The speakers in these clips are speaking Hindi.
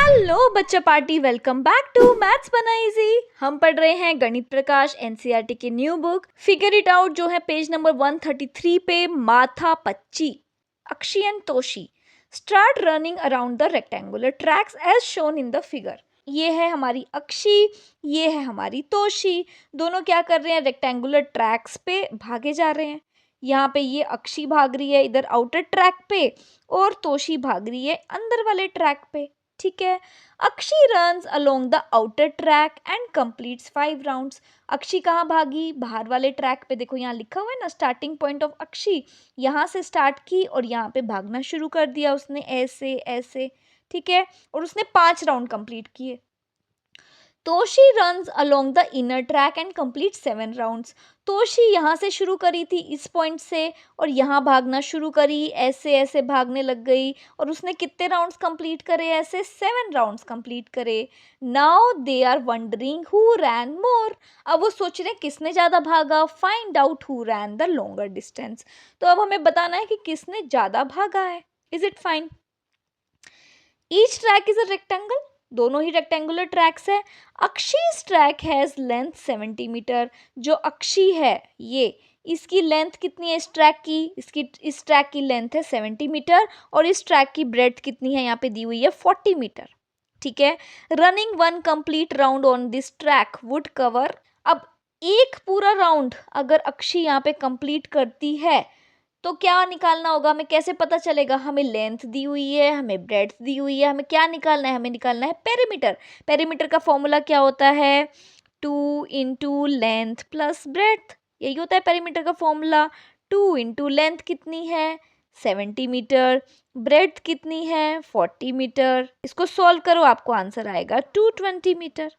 हेलो बच्चा party, welcome back to maths बना इजी। हम पढ़ रहे हैं गणित प्रकाश एनसीईआरटी की new book figure it out, जो है पेज नंबर 133 पे। माथा पच्ची, Akshi and Toshi start running around the rectangular tracks as shown in the figure. ये है हमारी अक्षी, ये है हमारी तोशी। दोनों क्या कर रहे हैं? रेक्टेंगुलर ट्रैक्स पे भागे जा रहे हैं। यहाँ पे ये अक्षी भाग रही है इधर आउटर ट्रैक पे, और तोशी भाग रही है अंदर वाले ट्रैक पे। ठीक है। Akshi runs along the outer track and completes 5 rounds. Akshi कहाँ भागी? बाहर वाले ट्रैक पे। देखो यहाँ लिखा हुआ है ना, स्टार्टिंग पॉइंट ऑफ अक्षी। यहाँ से स्टार्ट की और यहाँ पे भागना शुरू कर दिया उसने, ऐसे ऐसे। ठीक है। और उसने 5 राउंड कंप्लीट किए। Toshi runs along the inner track and complete 7 rounds. Toshi यहाँ से शुरू करी थी इस पॉइंट से, और यहाँ भागना शुरू करी, ऐसे ऐसे भागने लग गई, और उसने कितने राउंड्स कंप्लीट करे? ऐसे 7 राउंड्स कंप्लीट करे। Now they are wondering who ran more. अब वो सोच रहे किसने ज़्यादा भागा। Find out who ran the longer distance. तो अब हमें बताना है कि किसने ज़्यादा भागा है। Is it fine? Each track is a rectangle, दोनों ही रेक्टेंगुलर ट्रैक्स है। अक्षीज ट्रैक हैज लेंथ 70 मीटर। जो अक्षी है ये, इसकी लेंथ कितनी है इस ट्रैक की? इस ट्रैक की लेंथ है 70 मीटर, और इस ट्रैक की ब्रेड्थ कितनी है? यहाँ पे दी हुई है 40 मीटर। ठीक है। Running 1 complete round on this track would cover. अब एक पूरा राउंड अगर अक्षी यहाँ पे कंप्लीट करती है तो क्या निकालना होगा? हमें कैसे पता चलेगा? हमें लेंथ दी हुई है, हमें ब्रेड्थ दी हुई है, हमें क्या निकालना है? हमें निकालना है पेरीमीटर। पेरीमीटर का फॉर्मूला क्या होता है? 2 इंटू लेंथ प्लस ब्रेड्थ। यही होता है पेरीमीटर का फॉर्मूला। 2 इंटू लेंथ कितनी है? 70 मीटर। ब्रेड्थ कितनी है? 40 मीटर। इसको सॉल्व करो, आपको आंसर आएगा 220 मीटर।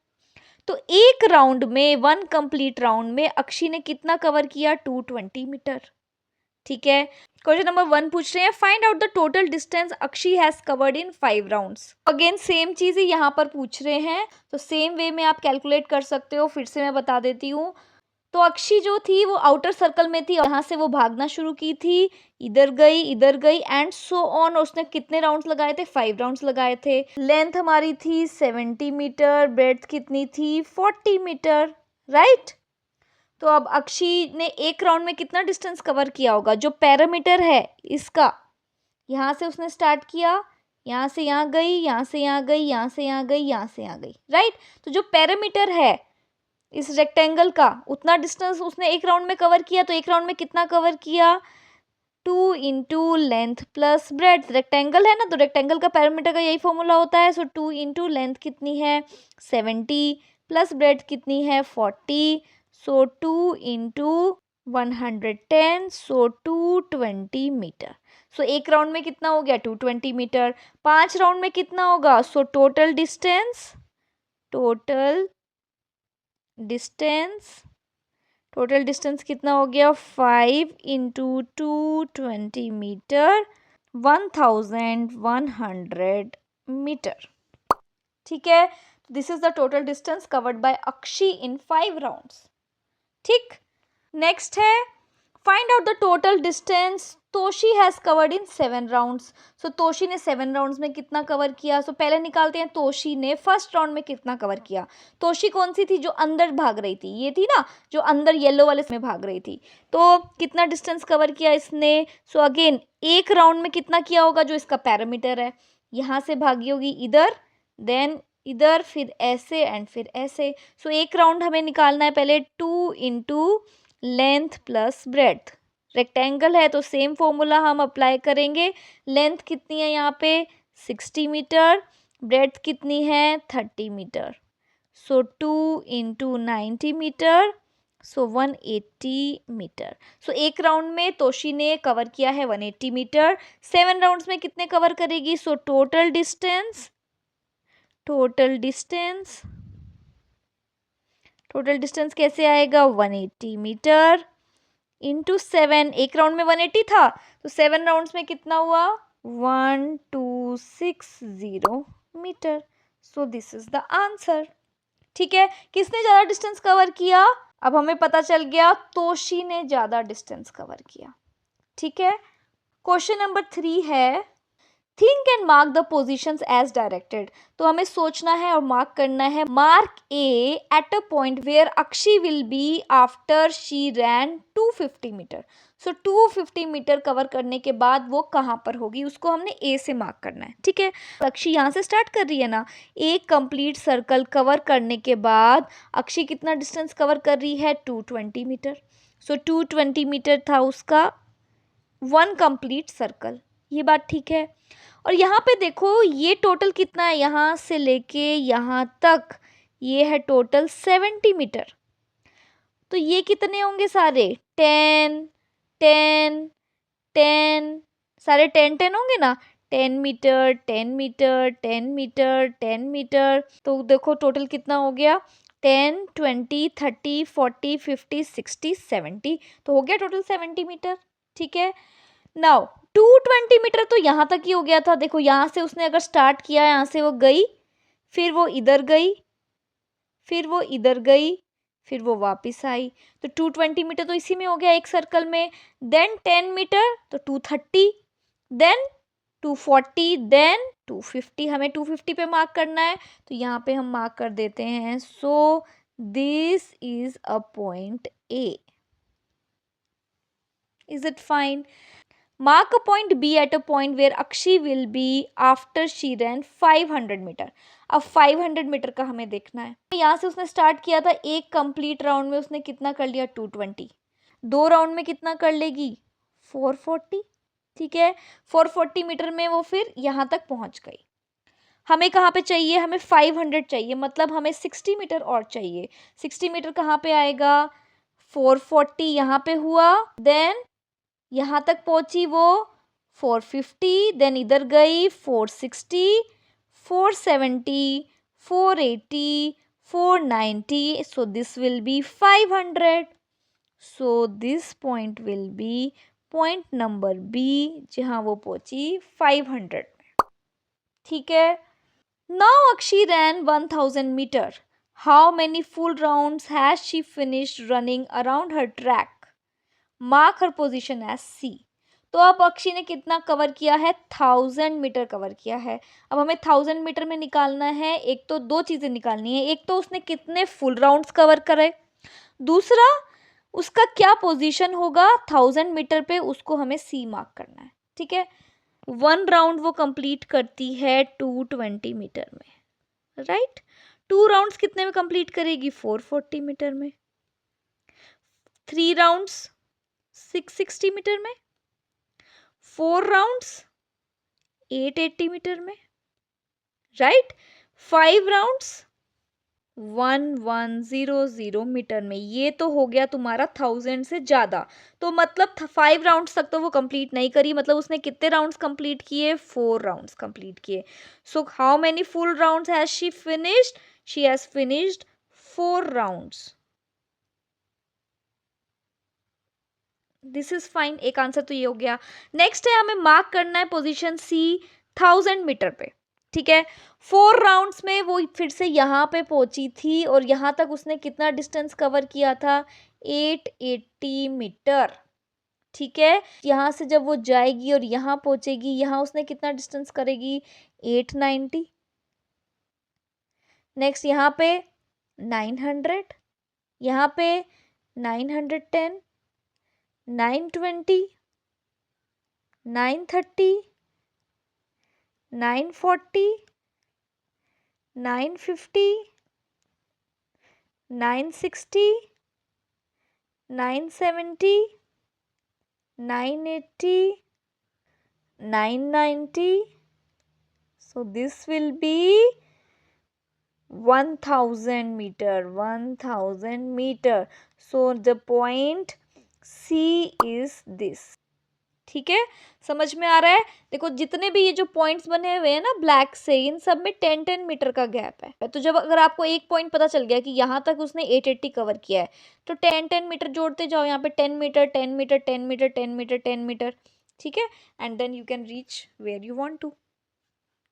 तो एक राउंड में, 1 कंप्लीट राउंड में अक्षी ने कितना कवर किया? 220 मीटर। ठीक है। क्वेश्चन नंबर 1 पूछ रहे हैं, find out the total distance Akshi has covered in 5 rounds. Again same चीज ही यहाँ पर पूछ रहे हैं, तो सेम वे में आप कैलकुलेट कर सकते हो। फिर से मैं बता देती हूँ। तो अक्षी जो थी वो आउटर सर्कल में थी, यहाँ से वो भागना शुरू की थी, इधर गई एंड सो ऑन। उसने कितने राउंड्स लगाए थे? 5 राउंड्स लगाए थे। लेंथ हमारी थी 70 मीटर, ब्रेड्थ कितनी थी? 40 मीटर, राइट। तो अब अक्षी ने एक राउंड में कितना डिस्टेंस कवर किया होगा? जो पैरामीटर है इसका, यहाँ से उसने स्टार्ट किया, यहाँ से यहाँ गई, यहाँ से यहाँ गई, यहाँ से यहाँ गई, यहाँ से यहाँ गई, राइट। तो जो पैरामीटर है इस रेक्टेंगल का, उतना डिस्टेंस उसने एक राउंड में कवर किया। तो एक राउंड में कितना कवर किया? 2 into length plus breadth. Rectangle है ना, तो रेक्टेंगल का पैरामीटर का यही फॉर्मूला होता है। सो 2 इंटू लेंथ कितनी है? 70 प्लस ब्रेड्थ कितनी है? 40। सो 2 इंटू 110, सो 220 मीटर। सो एक राउंड में कितना हो गया? 220 मीटर। 5 राउंड में कितना होगा? So total distance total distance कितना हो गया? 5 इंटू 220 मीटर, 1100 मीटर। ठीक है। This is the total distance covered by Akshi in 5 rounds. ठीक। नेक्स्ट है, find out the total distance Toshi has covered in 7 rounds. So Toshi ने 7 राउंड्स में कितना कवर किया? सो पहले निकालते हैं तोशी ने फर्स्ट राउंड में कितना कवर किया। तोशी कौन सी थी? जो अंदर भाग रही थी, ये थी ना, जो अंदर येलो वाले में भाग रही थी। तो कितना डिस्टेंस कवर किया इसने? सो अगेन एक राउंड में कितना किया होगा? जो इसका पैरामीटर है, यहाँ से भागी होगी इधर, देन इधर, फिर ऐसे एंड फिर ऐसे। सो एक राउंड हमें निकालना है पहले 2 into length plus breadth. Rectangle है तो सेम फॉर्मूला हम अप्लाई करेंगे। लेंथ कितनी है यहाँ पे? 60 मीटर। ब्रेड्थ कितनी है? 30 मीटर। सो 2 इंटू 90 मीटर, सो 180 मीटर। सो एक राउंड में तोशी ने कवर किया है 180 मीटर। 7 राउंड्स में कितने कवर करेगी? सो टोटल डिस्टेंस कैसे आएगा? 180 मीटर इंटू 7। एक राउंड में 180 था, तो 7 राउंड्स में कितना हुआ? 1260 metre. So this is the answer. ठीक है। किसने ज़्यादा डिस्टेंस कवर किया? अब हमें पता चल गया तोशी ने ज़्यादा डिस्टेंस कवर किया। ठीक है। क्वेश्चन नंबर 3 है, think and mark the positions as directed. तो हमें सोचना है और मार्क करना है। Mark A at a point where Akshi will be after she ran 250 metre. So 250 metre cover करने के बाद वो कहाँ पर होगी, उसको हमने ए से मार्क करना है। ठीक है, अक्षी यहाँ से स्टार्ट कर रही है ना। एक कंप्लीट सर्कल कवर करने के बाद अक्षी कितना डिस्टेंस कवर कर रही है, 220 मीटर। सो 220 मीटर था उसका वन कंप्लीट सर्कल। ये बात ठीक है। और यहाँ पे देखो ये टोटल कितना है, यहाँ से लेके यहाँ तक ये है टोटल 70 मीटर। तो ये कितने होंगे सारे, 10 10 10, सारे 10 10 होंगे ना। 10 मीटर 10 मीटर 10 मीटर 10 मीटर। तो देखो टोटल कितना हो गया, 10 20 30 40 50 60 70। तो हो गया टोटल 70 मीटर। ठीक है, नाउ 220 मीटर तो यहाँ तक ही हो गया था। देखो यहाँ से उसने अगर स्टार्ट किया, यहाँ से वो गई, फिर वो इधर गई, फिर वो इधर गई, फिर वो वापस आई। तो 220 मीटर तो इसी में हो गया एक सर्कल में। देन 10 मीटर तो 230, देन 240, देन 250। हमें 250 पे मार्क करना है, तो यहाँ पे हम मार्क कर देते हैं। सो this is a point A. Is it fine? Mark a point B at a point where Akshi will be after she ran 500 metre. अब 500 मीटर का हमें देखना है। यहाँ से उसने स्टार्ट किया था, एक कंप्लीट राउंड में उसने कितना कर लिया, 220। दो राउंड में कितना कर लेगी, 440। ठीक है, 440 मीटर में वो फिर यहाँ तक पहुँच गई। हमें कहाँ पे चाहिए, हमें 500 चाहिए, मतलब हमें 60 मीटर और चाहिए। 60 मीटर कहाँ पे आएगा, 440 यहाँ पे हुआ, देन यहाँ तक पहुंची वो 450, देन इधर गई 460, 470, 480, 490। So this will be 500। So this point will be point number B, जहाँ वो पहुंची 500 में। ठीक है, now Akshi ran 1000 metre. How many full rounds has she finished running around her track? Mark her position as C. तो अब अक्षी ने कितना कवर किया है, 1000 मीटर कवर किया है। अब हमें 1000 मीटर में निकालना है, एक तो दो चीजें निकालनी है। एक तो उसने कितने फुल राउंड्स कवर करे, दूसरा उसका क्या पोजीशन होगा 1000 मीटर पे, उसको हमें सी मार्क करना है। ठीक है, वन राउंड वो कंप्लीट करती है 220 मीटर में, राइट। टू राउंड्स कितने में कंप्लीट करेगी, 440 मीटर में। थ्री राउंड्स 660 मीटर में। 4 राउंड्स 880 मीटर में, राइट। 5 राउंड्स 1100 मीटर में। ये तो हो गया तुम्हारा 1000 से ज्यादा। तो मतलब 5 राउंड्स तक तो वो कंप्लीट नहीं करी, मतलब उसने कितने राउंड्स कंप्लीट किए, 4 राउंड्स कंप्लीट किए। So how many full rounds has she finished, she has finished 4 rounds. This is fine, एक आंसर तो ये हो गया। नेक्स्ट है, हमें मार्क करना है पोजीशन सी 1000 मीटर पे। ठीक है, 4 राउंड्स में वो फिर से यहाँ पे पहुंची थी और यहाँ तक उसने कितना डिस्टेंस कवर किया था, 880 मीटर। ठीक है, यहाँ से जब वो जाएगी और यहाँ पहुंचेगी, यहाँ उसने कितना डिस्टेंस करेगी, 890। नेक्स्ट यहाँ पे 900, यहाँ पे 910, 920, 930, 940, 950, 960, 970, 980, 990. So this will be 1000 meter, 1000 meter. So the point C is this. ठीक है, समझ में आ रहा है? देखो जितने भी ये जो पॉइंट्स बने हुए हैं ना ब्लैक से, इन सब में 10-10 मीटर का गैप है। तो जब अगर आपको एक पॉइंट पता चल गया कि यहाँ तक उसने 880 कवर किया है, तो 10-10 मीटर जोड़ते जाओ, यहाँ पे 10 metre 10 metre 10 metre 10 metre 10 metre. ठीक है, and then you can reach where you want to.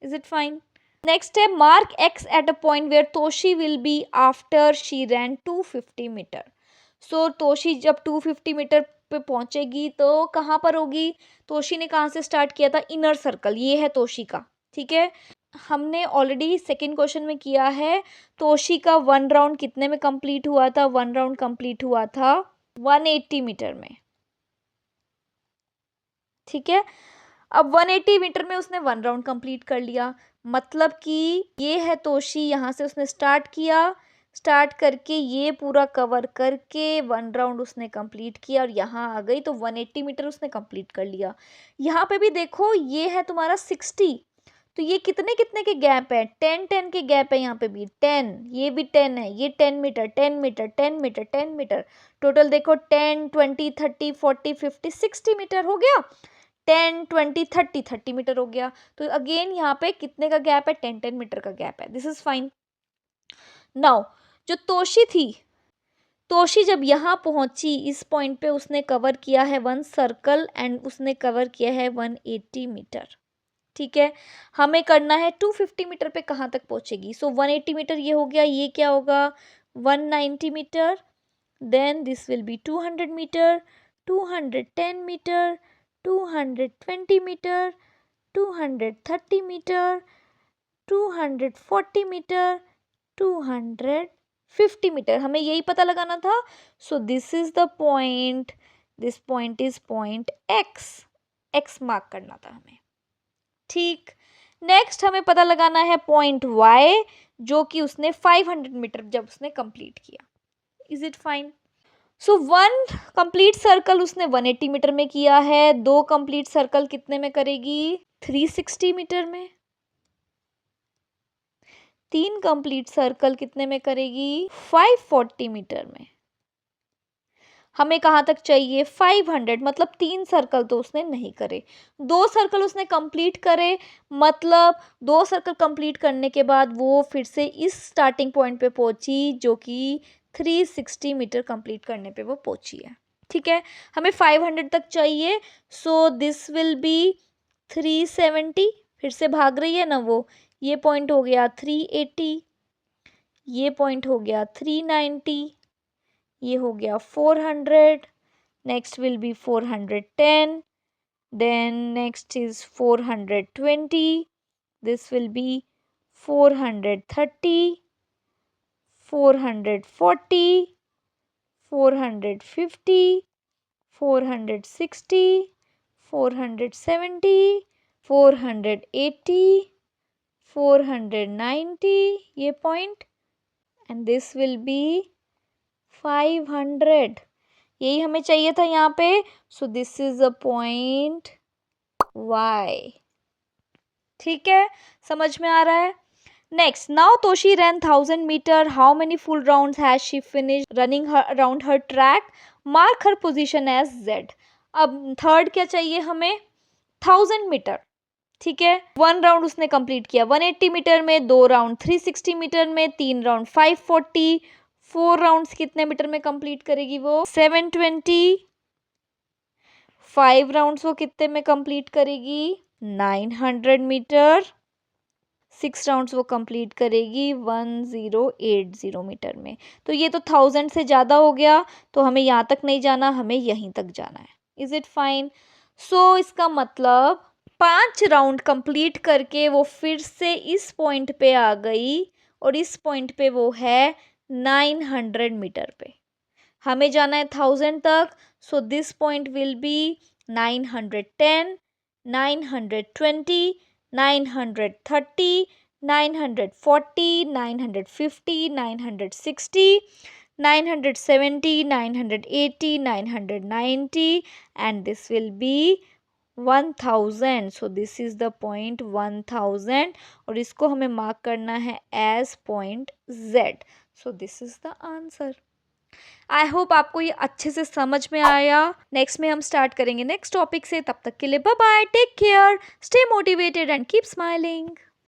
Is it fine? Next है, mark X at a point where Toshi will be after she ran 250 metre. So Toshi जब 250 मीटर पे पहुंचेगी तो कहाँ पर होगी? तोशी ने कहाँ से स्टार्ट किया था? इनर सर्कल, ये है तोशी का, ठीक है। हमने ऑलरेडी सेकंड क्वेश्चन में किया है। तोशी का 1 राउंड कितने में कंप्लीट हुआ था? 1 राउंड कंप्लीट हुआ था 180 मीटर में, ठीक है। अब 180 मीटर में उसने 1 राउंड कंप्लीट कर लिया, मतलब कि ये है तोशी, यहाँ से उसने स्टार्ट किया, स्टार्ट करके ये पूरा कवर करके 1 राउंड उसने कंप्लीट किया और यहाँ आ गई तो 180 मीटर उसने कंप्लीट कर लिया। यहाँ पे भी देखो ये है तुम्हारा 60, तो ये कितने कितने के गैप है? 10 के गैप है, यहाँ पे भी 10, ये भी 10 है, ये 10 metre 10 metre 10 metre 10 metre, total देखो 10 20 30 40 50 60 मीटर हो गया। 10 20 30 30 मीटर हो गया। तो अगेन यहाँ पे कितने का गैप है? 10 मीटर का गैप है। This is fine. नाउ जो तोशी थी, तोशी जब यहाँ पहुंची इस पॉइंट पे उसने कवर किया है 1 सर्कल एंड उसने कवर किया है 180 मीटर, ठीक है। हमें करना है 250 मीटर पे कहाँ तक पहुंचेगी। सो 180 मीटर ये हो गया, ये क्या होगा? 190 metre, then this will be 200 metre, 210 metre, 220 metre, 230 metre, 240 metre, 250 metre. हमें यही पता लगाना था। So this is the point, this point is point X, X mark करना था हमें, ठीक। नेक्स्ट हमें पता लगाना है पॉइंट वाई, जो कि उसने 500 मीटर जब उसने कंप्लीट किया। Is it fine? So 1 complete circle उसने 180 मीटर में किया है, 2 कंप्लीट सर्कल कितने में करेगी? 360 मीटर में। 3 कंप्लीट सर्कल कितने में करेगी? 540 मीटर में। हमें कहाँ तक चाहिए? 500, मतलब 3 सर्कल तो उसने नहीं करे, 2 सर्कल उसने कंप्लीट करे, मतलब 2 सर्कल कंप्लीट करने के बाद वो फिर से इस स्टार्टिंग पॉइंट पे पहुंची जो कि 360 मीटर कंप्लीट करने पे वो पहुंची है, ठीक है। हमें 500 तक चाहिए, सो दिस विल बी 370, फिर से भाग रही है ना वो, ये पॉइंट हो गया 380, ये पॉइंट हो गया 390, ये हो गया 400, next will be 410, then next is 420, this will be 430, 440, 450, 460, 470, 480, 490, ये point, and this will be 500, यही हमें चाहिए था यहाँ पे। So this is a point Y, ठीक है, समझ में आ रहा है। Next, now Toshi ran 1000 metre, how many full rounds has she finish running around her track, mark her position as Z. अब थर्ड क्या चाहिए हमें? 1000 मीटर, ठीक है। 1 राउंड उसने कंप्लीट किया 180 मीटर में, 2 राउंड 360 मीटर में, 3 राउंड 540, 4 राउंड्स कितने मीटर में कंप्लीट करेगी वो? 720, 5 राउंड्स वो कितने में कंप्लीट करेगी? 900 मीटर, 6 राउंड्स वो कंप्लीट करेगी 1080 मीटर में। तो ये तो 1000 से ज़्यादा हो गया, तो हमें यहाँ तक नहीं जाना, हमें यहीं तक जाना है। Is it fine? सो इसका मतलब 5 राउंड कंप्लीट करके वो फिर से इस पॉइंट पे आ गई और इस पॉइंट पे वो है 900 मीटर पे। हमें जाना है 1000 तक, सो this point will B 910, 920, 930, 940, 950, 960, 970, 980, 990, and this will be 1000. So this is the point 1000 और इसको हमें मार्क करना है as point Z. So this is the answer. I hope आपको ये अच्छे से समझ में आया। नेक्स्ट में हम स्टार्ट करेंगे नेक्स्ट टॉपिक से। तब तक के लिए bye bye, take care, stay motivated and keep smiling.